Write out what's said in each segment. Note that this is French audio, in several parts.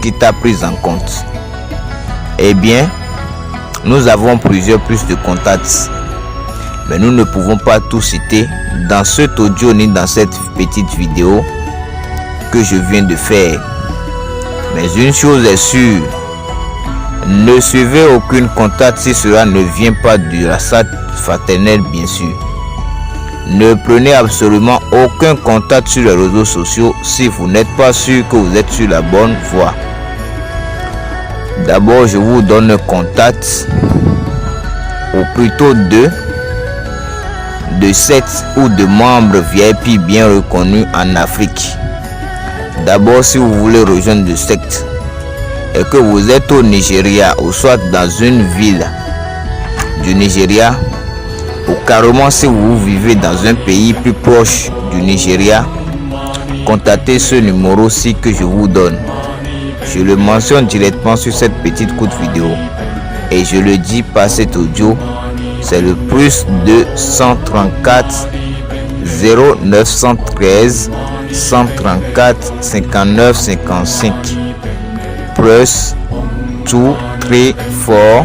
qui t'a pris en compte? Eh bien, nous avons plusieurs plus de contacts, mais nous ne pouvons pas tout citer dans cet audio ni dans cette petite vidéo que je viens de faire. Mais une chose est sûre, ne suivez aucun contact si cela ne vient pas du WhatsApp fraternel, bien sûr. Ne prenez absolument aucun contact sur les réseaux sociaux si vous n'êtes pas sûr que vous êtes sur la bonne voie. D'abord, je vous donne un contact, ou plutôt deux, de sectes ou de membres VIP bien reconnus en Afrique. D'abord, si vous voulez rejoindre de secte et que vous êtes au Nigeria ou soit dans une ville du Nigeria, ou carrément si vous vivez dans un pays plus proche du Nigeria, contactez ce numéro-ci que je vous donne. Je le mentionne directement sur cette petite courte vidéo et je le dis par cet audio. C'est le plus 234 0913 134 59 55 plus 234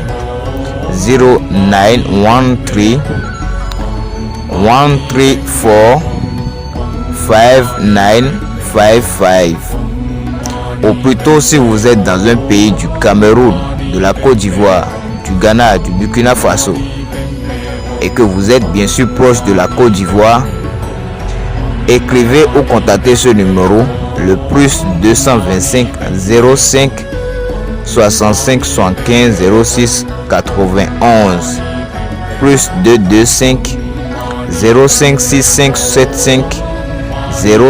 0913 134 5955. Ou plutôt si vous êtes dans un pays du Cameroun, de la Côte d'Ivoire, du Ghana, du Burkina Faso et que vous êtes bien sûr proche de la Côte d'Ivoire, écrivez ou contactez ce numéro, le plus 225 05 65 75 06 91 plus 225 05 65 75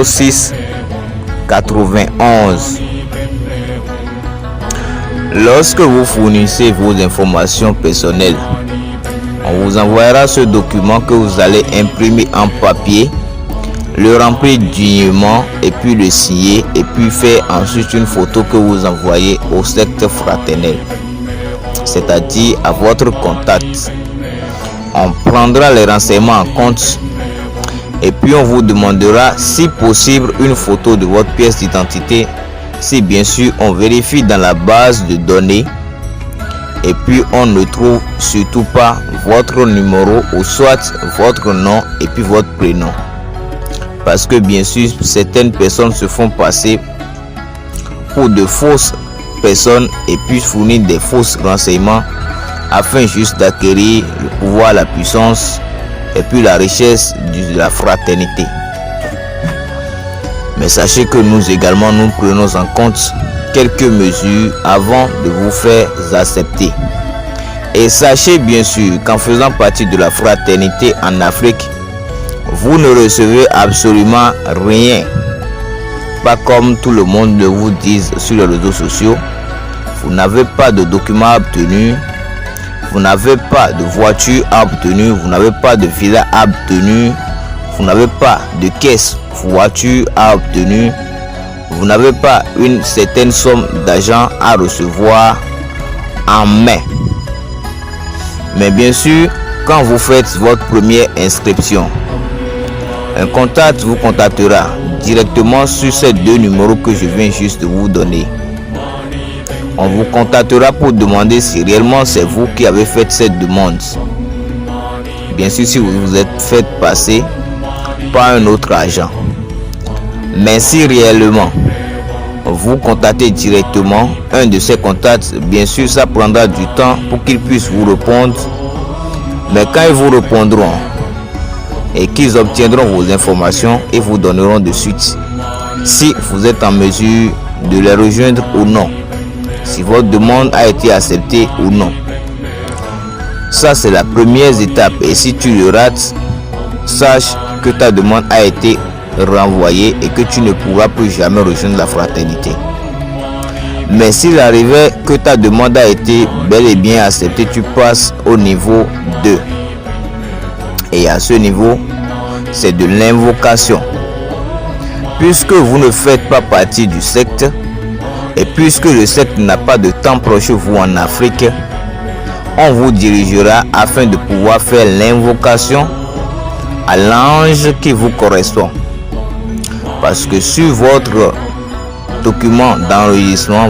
06 91. Lorsque vous fournissez vos informations personnelles, on vous envoyera ce document que vous allez imprimer en papier, le remplir dignement et puis le signer et puis faire ensuite une photo que vous envoyez au secte fraternel, c'est-à-dire à votre contact. On prendra les renseignements en compte et puis on vous demandera si possible une photo de votre pièce d'identité, si bien sûr on vérifie dans la base de données et puis on ne trouve surtout pas votre numéro ou soit votre nom et puis votre prénom, parce que bien sûr certaines personnes se font passer pour de fausses personnes et puis fournir des fausses renseignements afin juste d'acquérir le pouvoir, la puissance et puis la richesse de la fraternité. Mais sachez que nous également nous prenons en compte quelques mesures avant de vous faire accepter. Et sachez bien sûr qu'en faisant partie de la fraternité en Afrique, vous ne recevez absolument rien. Pas comme tout le monde le vous dit sur les réseaux sociaux. Vous n'avez pas de documents obtenus. Vous n'avez pas de voiture à obtenir, vous n'avez pas de villa à obtenir, vous n'avez pas de caisse voiture à obtenir, vous n'avez pas une certaine somme d'argent à recevoir en main. Mais bien sûr, quand vous faites votre première inscription, un contact vous contactera directement sur ces deux numéros que je viens juste de vous donner. On vous contactera pour demander si réellement c'est vous qui avez fait cette demande. Bien sûr, si vous vous êtes fait passer par un autre agent. Mais si réellement vous contactez directement un de ces contacts, bien sûr ça prendra du temps pour qu'ils puissent vous répondre. Mais quand ils vous répondront et qu'ils obtiendront vos informations, ils vous donneront de suite si vous êtes en mesure de les rejoindre ou non, si votre demande a été acceptée ou non. Ça c'est la première étape, et si tu le rates, sache que ta demande a été renvoyée et que tu ne pourras plus jamais rejoindre la fraternité. Mais s'il arrivait que ta demande a été bel et bien acceptée, tu passes au niveau 2. Et à ce niveau, c'est de l'invocation. Puisque vous ne faites pas partie du secte, et puisque le secte n'a pas de temps proche de vous en Afrique, on vous dirigera afin de pouvoir faire l'invocation à l'ange qui vous correspond. Parce que sur votre document d'enregistrement,